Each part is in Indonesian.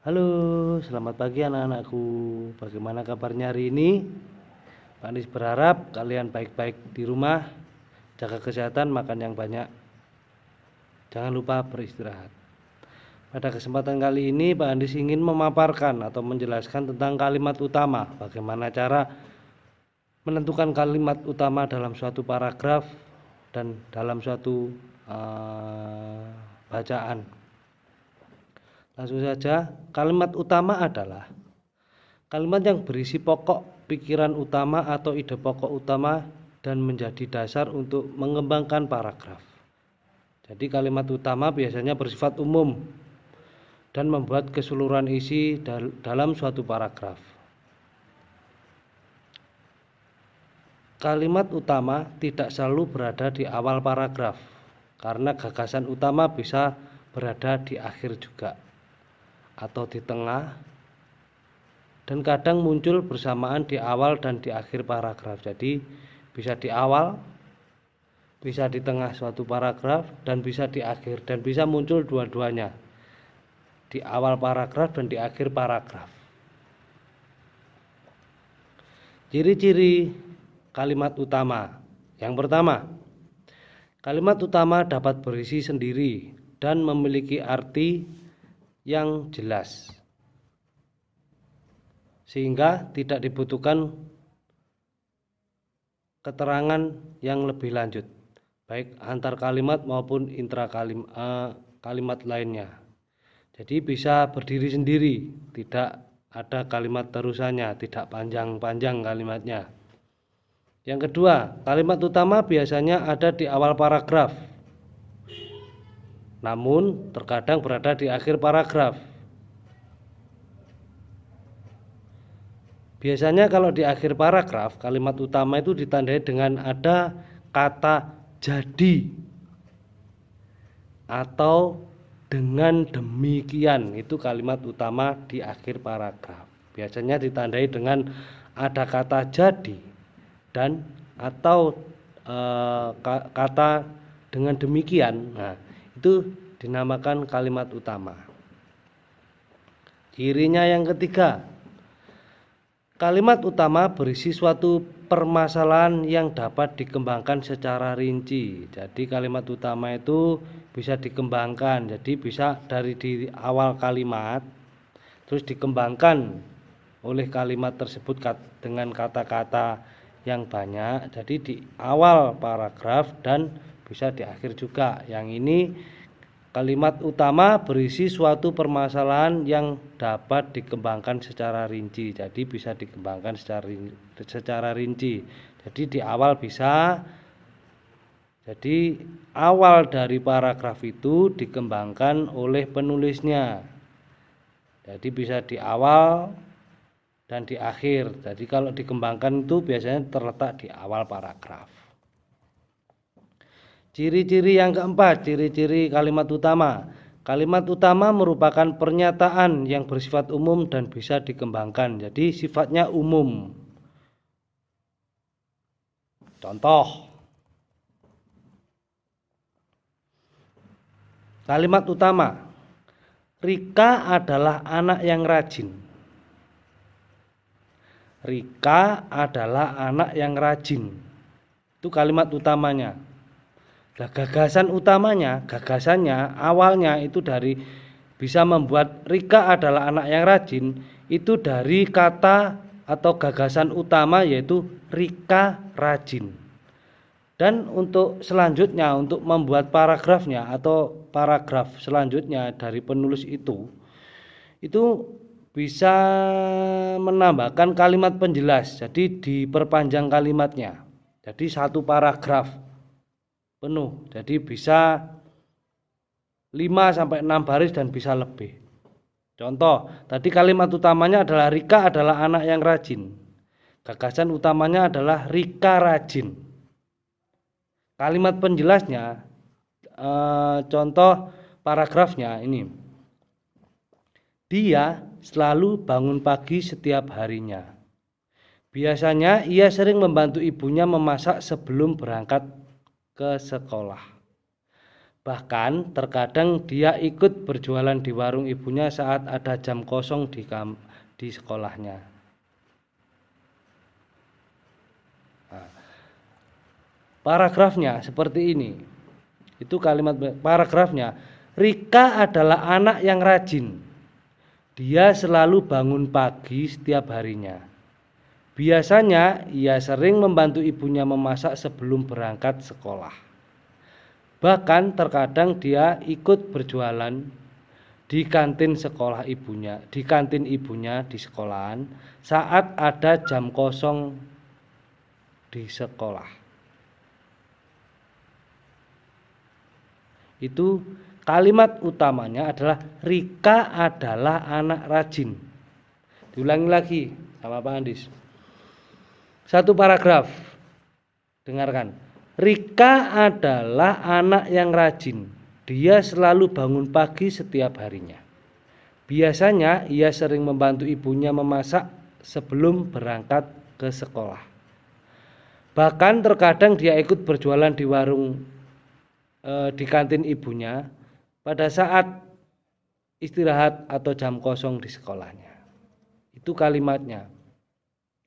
Halo, selamat pagi anak-anakku. Bagaimana kabarnya hari ini? Pak Anies berharap kalian baik-baik di rumah, jaga kesehatan, makan yang banyak. Jangan lupa beristirahat. Pada kesempatan kali ini Pak Anies ingin memaparkan atau menjelaskan tentang kalimat utama. Bagaimana cara menentukan kalimat utama dalam suatu paragraf dan dalam suatu bacaan. Langsung saja, kalimat utama adalah kalimat yang berisi pokok pikiran utama atau ide pokok utama dan menjadi dasar untuk mengembangkan paragraf. Jadi kalimat utama biasanya bersifat umum dan membuat keseluruhan isi dalam suatu paragraf. Kalimat utama tidak selalu berada di awal paragraf, karena gagasan utama bisa berada di akhir juga, atau di tengah, dan kadang muncul bersamaan di awal dan di akhir paragraf. Jadi bisa di awal, bisa di tengah suatu paragraf, dan bisa di akhir, dan bisa muncul dua-duanya, di awal paragraf dan di akhir paragraf. Ciri-ciri kalimat utama. Yang pertama, kalimat utama dapat berisi sendiri dan memiliki arti yang jelas, sehingga tidak dibutuhkan keterangan yang lebih lanjut, baik antar kalimat maupun intra kalimat lainnya. Jadi bisa berdiri sendiri, tidak ada kalimat terusannya, tidak panjang-panjang kalimatnya. Yang kedua, kalimat utama biasanya ada di awal paragraf, namun terkadang berada di akhir paragraf. Biasanya kalau di akhir paragraf, kalimat utama itu ditandai dengan ada kata jadi atau dengan demikian. Itu kalimat utama di akhir paragraf. Biasanya ditandai dengan ada kata jadi dan atau kata dengan demikian. Nah, itu dinamakan kalimat utama. Cirinya yang ketiga, kalimat utama berisi suatu permasalahan yang dapat dikembangkan secara rinci. Jadi kalimat utama itu bisa dikembangkan. Jadi bisa dari di awal kalimat terus dikembangkan oleh kalimat tersebut dengan kata-kata yang banyak. Jadi di awal paragraf dan bisa di akhir juga. Yang ini kalimat utama berisi suatu permasalahan yang dapat dikembangkan secara rinci. Jadi bisa dikembangkan secara rinci. Jadi di awal bisa. Jadi awal dari paragraf itu dikembangkan oleh penulisnya. Jadi bisa di awal dan di akhir. Jadi kalau dikembangkan itu biasanya terletak di awal paragraf. Ciri-ciri yang keempat, ciri-ciri kalimat utama. Kalimat utama merupakan pernyataan yang bersifat umum dan bisa dikembangkan. Jadi sifatnya umum. Contoh, kalimat utama, Rika adalah anak yang rajin. Rika adalah anak yang rajin. Itu kalimat utamanya. Nah, gagasannya awalnya itu dari bisa membuat Rika adalah anak yang rajin, itu dari kata atau gagasan utama yaitu Rika rajin. Dan untuk selanjutnya, untuk membuat paragrafnya atau paragraf selanjutnya dari penulis itu bisa menambahkan kalimat penjelas. Jadi diperpanjang kalimatnya. Jadi satu paragraf penuh. Jadi bisa 5-6 baris dan bisa lebih. Contoh, tadi kalimat utamanya adalah Rika adalah anak yang rajin. Gagasan utamanya adalah Rika rajin. Kalimat penjelasnya, contoh paragrafnya ini. Dia selalu bangun pagi setiap harinya. Biasanya ia sering membantu ibunya memasak sebelum berangkat ke sekolah. Bahkan terkadang dia ikut berjualan di warung ibunya saat ada jam kosong di sekolahnya. Nah, paragrafnya seperti ini. Itu kalimat paragrafnya. Rika adalah anak yang rajin. Dia selalu bangun pagi setiap harinya. Biasanya ia sering membantu ibunya memasak sebelum berangkat sekolah. Bahkan terkadang dia ikut berjualan di kantin ibunya di sekolahan saat ada jam kosong di sekolah. Itu kalimat utamanya adalah Rika adalah anak rajin. Diulangi lagi sama Pak Andis. Satu paragraf. Dengarkan. Rika adalah anak yang rajin. Dia selalu bangun pagi setiap harinya. Biasanya ia sering membantu ibunya memasak sebelum berangkat ke sekolah. Bahkan terkadang dia ikut berjualan di warung di kantin ibunya pada saat istirahat atau jam kosong di sekolahnya. Itu kalimatnya,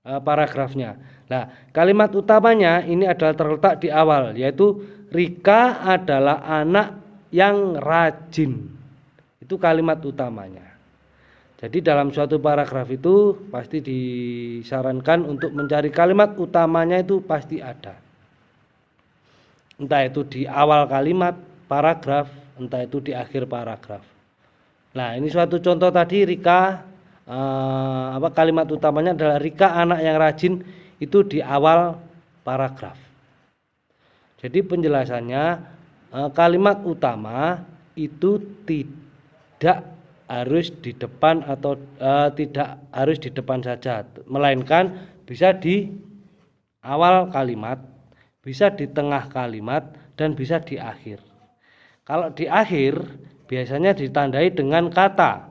paragrafnya. Nah, kalimat utamanya ini adalah terletak di awal, yaitu Rika adalah anak yang rajin. Itu kalimat utamanya. Jadi dalam suatu paragraf itu pasti disarankan untuk mencari kalimat utamanya itu pasti ada. Entah itu di awal kalimat paragraf, entah itu di akhir paragraf. Nah, ini suatu contoh tadi Rika kalimat utamanya adalah Rika anak yang rajin, itu di awal paragraf. Jadi penjelasannya kalimat utama itu tidak harus di depan atau tidak harus di depan saja, melainkan bisa di awal kalimat, bisa di tengah kalimat, dan bisa di akhir. Kalau di akhir biasanya ditandai dengan kata.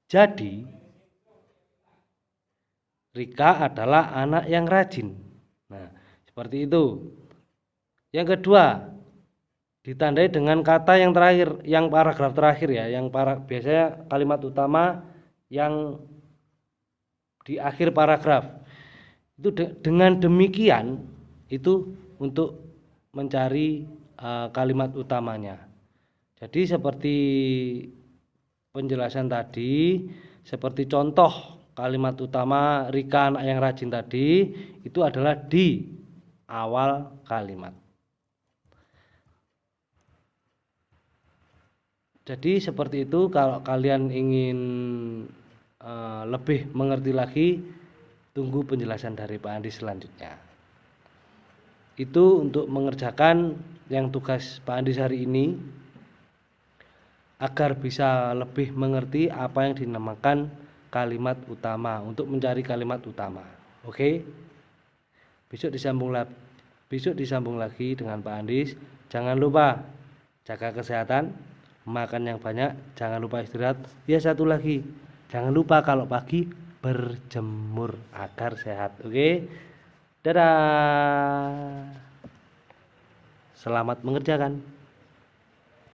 Jadi Rika adalah anak yang rajin. Nah, seperti itu. Yang kedua, ditandai dengan kata yang terakhir, yang paragraf terakhir ya, biasanya kalimat utama yang di akhir paragraf. Itu dengan demikian itu untuk mencari kalimat utamanya. Jadi seperti penjelasan tadi, seperti contoh kalimat utama Rika anak yang rajin tadi itu adalah di awal kalimat. Jadi seperti itu. Kalau kalian ingin lebih mengerti lagi, tunggu penjelasan dari Pak Andi selanjutnya. Itu untuk mengerjakan yang tugas Pak Andi hari ini agar bisa lebih mengerti apa yang dinamakan kalimat utama, untuk mencari kalimat utama. Oke? Besok disambung lagi dengan Pak Andis. Jangan lupa jaga kesehatan, makan yang banyak, jangan lupa istirahat. Ya, satu lagi, jangan lupa kalau pagi berjemur agar sehat. Oke? Dadah. Selamat mengerjakan.